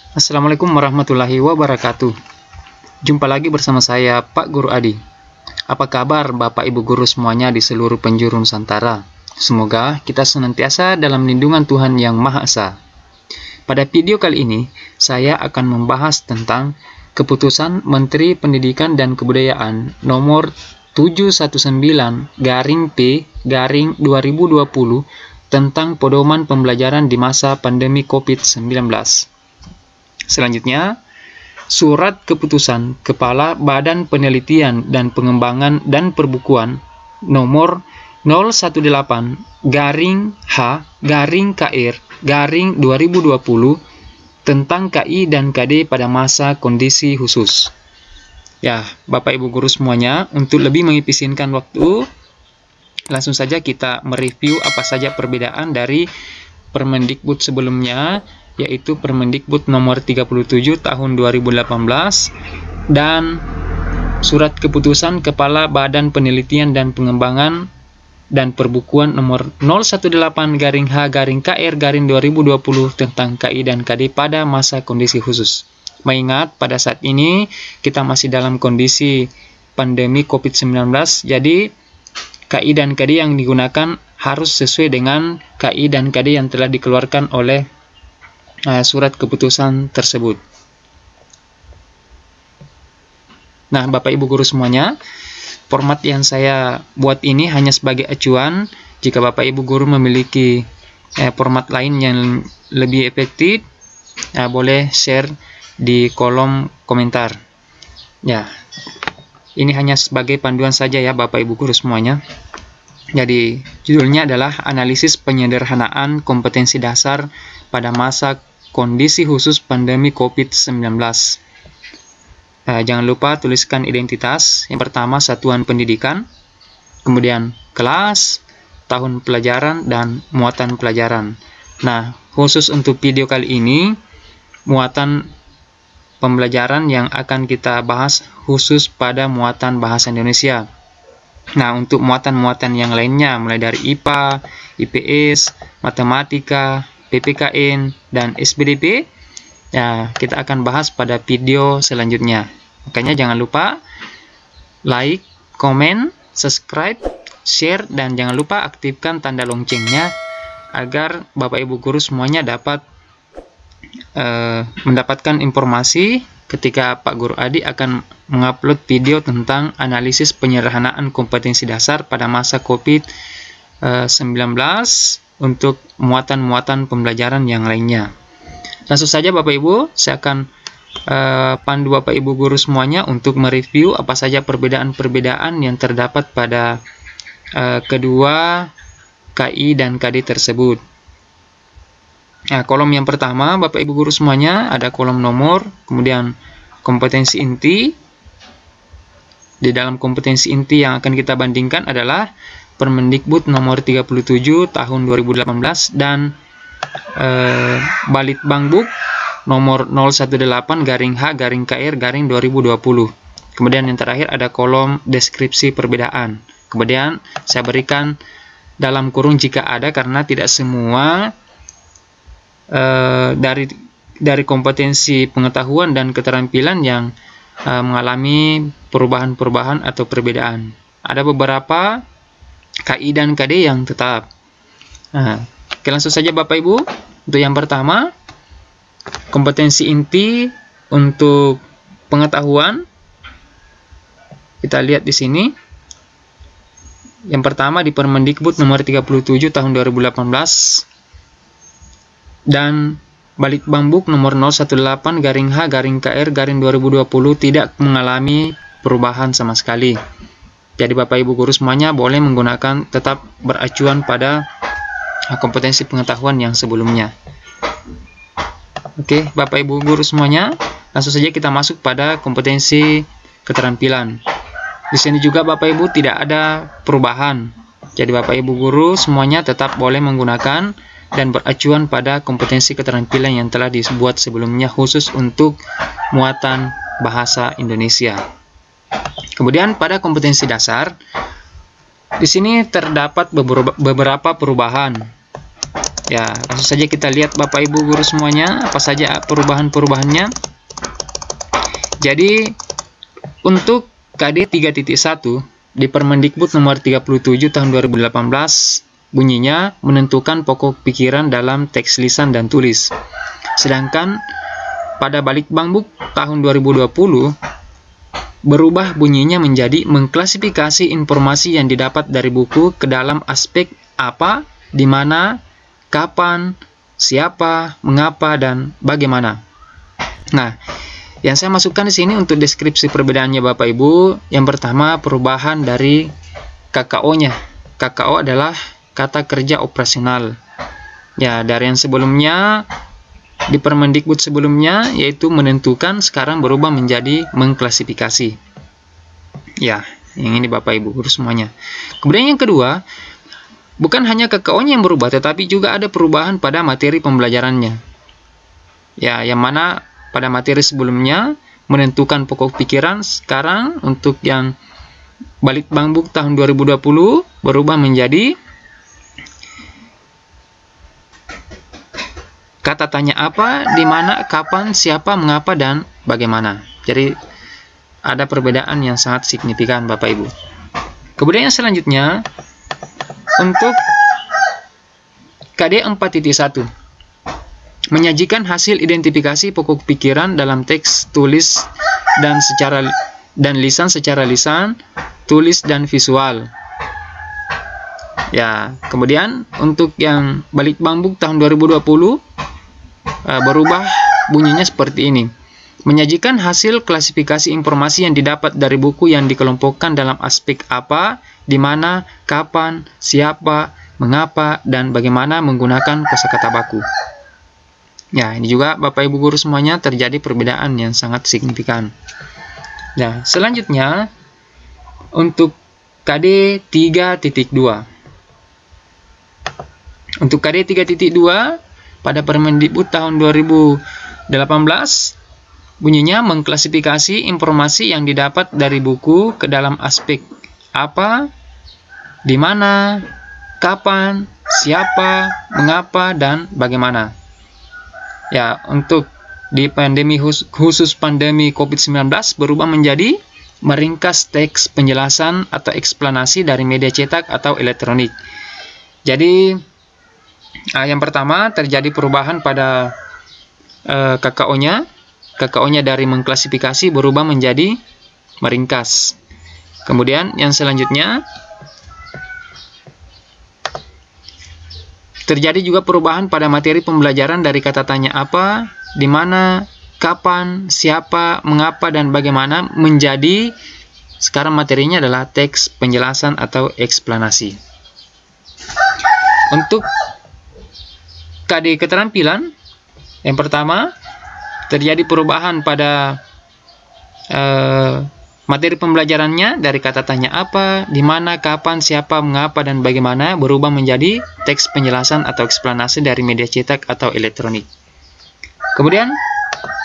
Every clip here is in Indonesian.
Assalamualaikum warahmatullahi wabarakatuh. Jumpa lagi bersama saya, Pak Guru Adi. Apa kabar Bapak Ibu Guru semuanya di seluruh penjuru Nusantara? Semoga kita senantiasa dalam lindungan Tuhan Yang Maha Esa. Pada video kali ini, saya akan membahas tentang Keputusan Menteri Pendidikan dan Kebudayaan Nomor 719-P-2020 tentang pedoman pembelajaran di masa pandemi COVID-19. Selanjutnya, Surat Keputusan Kepala Badan Penelitian dan Pengembangan dan Perbukuan Nomor 018-H-KR-2020 tentang KI dan KD pada masa kondisi khusus. Ya, Bapak Ibu Guru semuanya, untuk lebih mengepisiekan waktu, langsung saja kita mereview apa saja perbedaan dari Permendikbud sebelumnya, yaitu Permendikbud nomor 37 tahun 2018 dan Surat Keputusan Kepala Badan Penelitian dan Pengembangan dan Perbukuan nomor 018-H-KR-2020 tentang KI dan KD pada masa kondisi khusus. Mengingat pada saat ini kita masih dalam kondisi pandemi COVID-19, jadi KI dan KD yang digunakan harus sesuai dengan KI dan KD yang telah dikeluarkan oleh surat keputusan tersebut. Nah, Bapak Ibu Guru semuanya, format yang saya buat ini hanya sebagai acuan. Jika Bapak Ibu Guru memiliki format lain yang lebih efektif, boleh share di kolom komentar. Ya, ini hanya sebagai panduan saja ya Bapak Ibu Guru semuanya. Jadi, judulnya adalah Analisis Penyederhanaan Kompetensi Dasar pada Masa Kondisi Khusus Pandemi COVID-19. Jangan lupa tuliskan identitas. Yang pertama, satuan pendidikan, kemudian kelas, tahun pelajaran, dan muatan pelajaran. Nah, khusus untuk video kali ini, muatan pembelajaran yang akan kita bahas khusus pada muatan bahasa Indonesia. Nah, untuk muatan-muatan yang lainnya, mulai dari IPA, IPS, Matematika, PPKN, dan SPDP, ya, kita akan bahas pada video selanjutnya. Makanya jangan lupa like, komen, subscribe, share, dan jangan lupa aktifkan tanda loncengnya agar Bapak Ibu Guru semuanya dapat mendapatkan informasi ketika Pak Guru Adi akan mengupload video tentang analisis penyederhanaan kompetensi dasar pada masa COVID-19 untuk muatan-muatan pembelajaran yang lainnya. Langsung saja Bapak Ibu, saya akan pandu Bapak Ibu Guru semuanya untuk mereview apa saja perbedaan-perbedaan yang terdapat pada kedua KI dan KD tersebut. Nah, kolom yang pertama, Bapak Ibu Guru semuanya, ada kolom nomor, kemudian kompetensi inti. Di dalam kompetensi inti yang akan kita bandingkan adalah Permendikbud nomor 37 tahun 2018 dan Balitbangkbud nomor 018-H-KR-2020. Kemudian yang terakhir ada kolom deskripsi perbedaan. Kemudian saya berikan dalam kurung jika ada, karena tidak semua dari kompetensi pengetahuan dan keterampilan yang mengalami perubahan-perubahan atau perbedaan. Ada beberapa KI dan KD yang tetap. Nah, oke, langsung saja Bapak Ibu. Untuk yang pertama, kompetensi inti untuk pengetahuan. Kita lihat di sini. Yang pertama di Permendikbud nomor 37 tahun 2018 dan Balitbangkbud nomor 018-H-KR-2020 tidak mengalami perubahan sama sekali. Jadi Bapak Ibu Guru semuanya boleh menggunakan, tetap beracuan pada kompetensi pengetahuan yang sebelumnya. Oke, Bapak Ibu Guru semuanya, langsung saja kita masuk pada kompetensi keterampilan. Di sini juga Bapak Ibu tidak ada perubahan. Jadi Bapak Ibu Guru semuanya tetap boleh menggunakan dan beracuan pada kompetensi keterampilan yang telah dibuat sebelumnya khusus untuk muatan bahasa Indonesia. Kemudian pada kompetensi dasar, di sini terdapat beberapa perubahan. Ya, langsung saja kita lihat Bapak Ibu guru semuanya, apa saja perubahan-perubahannya. Jadi, untuk KD 3.1 di Permendikbud nomor 37 tahun 2018, bunyinya menentukan pokok pikiran dalam teks lisan dan tulis. Sedangkan pada Balitbang tahun 2020, berubah bunyinya menjadi mengklasifikasi informasi yang didapat dari buku ke dalam aspek apa, di mana, kapan, siapa, mengapa, dan bagaimana. Nah, yang saya masukkan di sini untuk deskripsi perbedaannya Bapak Ibu, yang pertama perubahan dari KKO-nya. KKO adalah kata kerja operasional. Ya, dari yang sebelumnya di Permendikbud sebelumnya yaitu menentukan, sekarang berubah menjadi mengklasifikasi. Ya, yang ini Bapak Ibu guru semuanya. Kemudian yang kedua, bukan hanya KKO-nya yang berubah, tetapi juga ada perubahan pada materi pembelajarannya. Ya, yang mana pada materi sebelumnya menentukan pokok pikiran, sekarang untuk yang Balitbang tahun 2020 berubah menjadi kata tanya apa, di mana, kapan, siapa, mengapa, dan bagaimana. Jadi ada perbedaan yang sangat signifikan Bapak Ibu. Kemudian yang selanjutnya untuk KD 4.1, menyajikan hasil identifikasi pokok pikiran dalam teks tulis dan lisan secara lisan, tulis, dan visual. Ya, kemudian untuk yang Balitbang tahun 2020 berubah bunyinya seperti ini. Menyajikan hasil klasifikasi informasi yang didapat dari buku yang dikelompokkan dalam aspek apa, di mana, kapan, siapa, mengapa, dan bagaimana menggunakan kosakata baku. Ya, ini juga Bapak Ibu guru semuanya terjadi perbedaan yang sangat signifikan. Nah, selanjutnya untuk KD 3.2. Untuk KD 3.2 pada Permendikbud tahun 2018 bunyinya mengklasifikasi informasi yang didapat dari buku ke dalam aspek apa, di mana, kapan, siapa, mengapa, dan bagaimana. Ya, untuk di khusus pandemi COVID-19 berubah menjadi meringkas teks penjelasan atau eksplanasi dari media cetak atau elektronik. Jadi yang pertama terjadi perubahan pada KKO-nya. KKO-nya dari mengklasifikasi berubah menjadi meringkas. Kemudian yang selanjutnya terjadi juga perubahan pada materi pembelajaran dari kata tanya apa, di mana, kapan, siapa, mengapa, dan bagaimana menjadi sekarang materinya adalah teks penjelasan atau eksplanasi. Untuk KD keterampilan, yang pertama terjadi perubahan pada materi pembelajarannya dari kata tanya apa, di mana, kapan, siapa, mengapa, dan bagaimana berubah menjadi teks penjelasan atau eksplanasi dari media cetak atau elektronik. Kemudian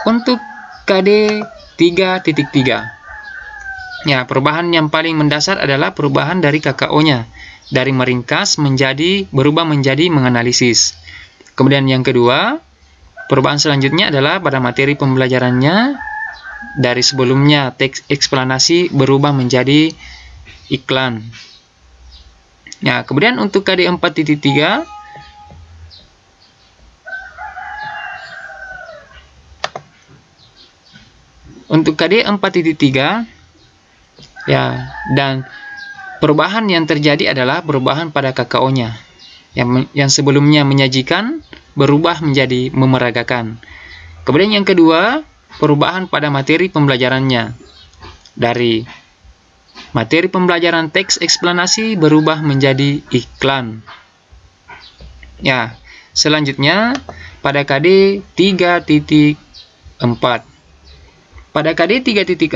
untuk KD 3.3, ya, perubahan yang paling mendasar adalah perubahan dari KKO-nya dari meringkas menjadi berubah menjadi menganalisis. Kemudian yang kedua, perubahan selanjutnya adalah pada materi pembelajarannya dari sebelumnya teks eksplanasi berubah menjadi iklan. Nah, kemudian untuk KD 4.3, untuk KD 4.3, ya, dan perubahan yang terjadi adalah perubahan pada KKO-nya. Yang sebelumnya menyajikan berubah menjadi memeragakan. Kemudian yang kedua, perubahan pada materi pembelajarannya. Dari materi pembelajaran teks eksplanasi berubah menjadi iklan. Ya, selanjutnya pada KD 3.4. Pada KD 3.4,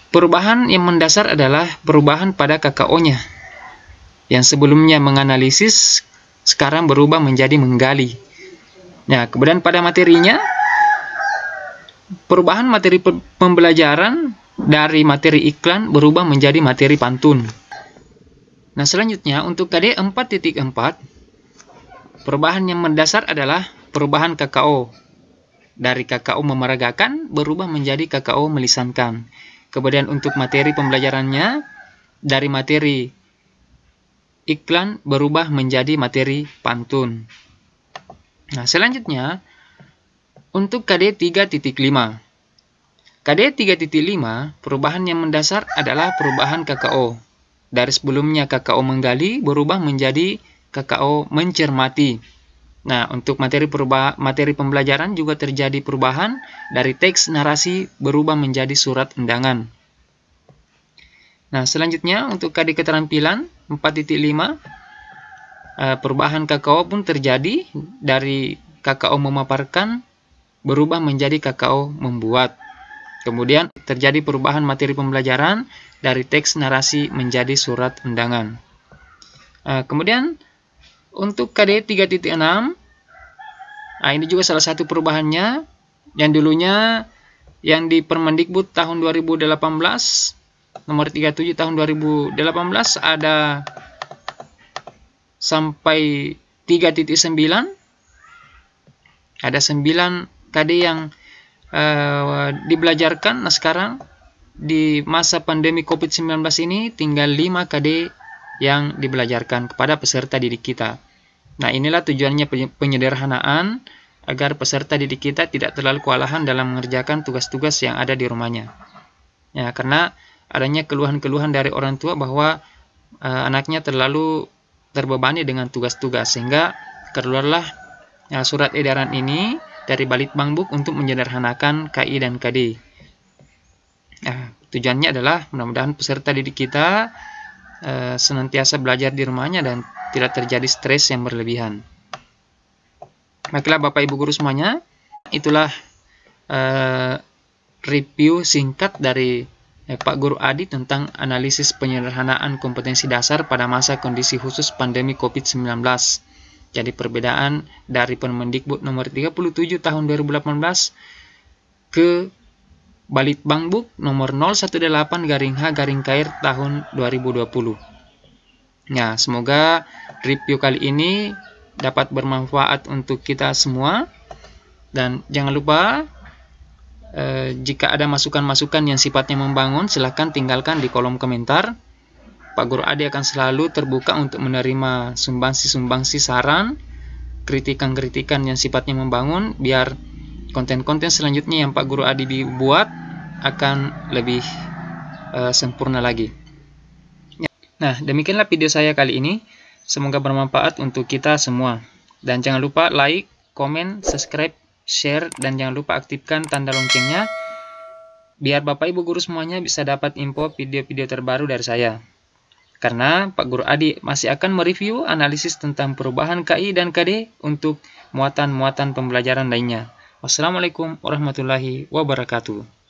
perubahan yang mendasar adalah perubahan pada KKO-nya. Yang sebelumnya menganalisis, sekarang berubah menjadi menggali. Nah, kemudian pada materinya, perubahan materi pembelajaran dari materi iklan berubah menjadi materi pantun. Nah, selanjutnya untuk KD 4.4, perubahan yang mendasar adalah perubahan kakao. Dari kakao memeragakan berubah menjadi kakao melisankan. Kemudian untuk materi pembelajarannya, dari materi iklan berubah menjadi materi pantun. Nah, selanjutnya untuk KD 3.5. KD 3.5, perubahan yang mendasar adalah perubahan kakao. Dari sebelumnya kakao menggali berubah menjadi kakao mencermati. Nah, untuk materi pembelajaran juga terjadi perubahan dari teks narasi berubah menjadi surat undangan. Nah, selanjutnya untuk KD keterampilan 4.5, perubahan kakao pun terjadi dari kakao memaparkan berubah menjadi kakao membuat. Kemudian terjadi perubahan materi pembelajaran dari teks narasi menjadi surat undangan. Kemudian untuk KD 3.6, ini juga salah satu perubahannya. Yang dulunya yang di Permendikbud tahun 2018 nomor 37 tahun 2018 ada sampai 3.9, ada 9 KD yang dibelajarkan. Nah, sekarang di masa pandemi COVID-19 ini tinggal 5 KD yang dibelajarkan kepada peserta didik kita. Nah, inilah tujuannya penyederhanaan agar peserta didik kita tidak terlalu kewalahan dalam mengerjakan tugas-tugas yang ada di rumahnya. Ya, karena adanya keluhan-keluhan dari orang tua bahwa anaknya terlalu terbebani dengan tugas-tugas, sehingga keluarlah surat edaran ini dari Balitbang untuk menyederhanakan KI dan KD. Nah, tujuannya adalah mudah-mudahan peserta didik kita senantiasa belajar di rumahnya dan tidak terjadi stres yang berlebihan. Baiklah Bapak Ibu Guru semuanya, itulah review singkat dari Pak Guru Adi tentang analisis penyederhanaan kompetensi dasar pada masa kondisi khusus pandemi COVID-19. Jadi perbedaan dari Permendikbud nomor 37 tahun 2018 ke Balitbang nomor 018/H/KAIR tahun 2020. Nah, semoga review kali ini dapat bermanfaat untuk kita semua. Dan jangan lupa, jika ada masukan-masukan yang sifatnya membangun, silahkan tinggalkan di kolom komentar. Pak Guru Adi akan selalu terbuka untuk menerima sumbangsi-sumbangsi saran, kritikan-kritikan yang sifatnya membangun, biar konten-konten selanjutnya yang Pak Guru Adi buat akan lebih sempurna lagi. Nah, demikianlah video saya kali ini. Semoga bermanfaat untuk kita semua. Dan jangan lupa like, komen, subscribe, share, dan jangan lupa aktifkan tanda loncengnya, biar Bapak Ibu Guru semuanya bisa dapat info video-video terbaru dari saya. Karena Pak Guru Adi masih akan mereview analisis tentang perubahan KI dan KD untuk muatan-muatan pembelajaran lainnya. Wassalamualaikum warahmatullahi wabarakatuh.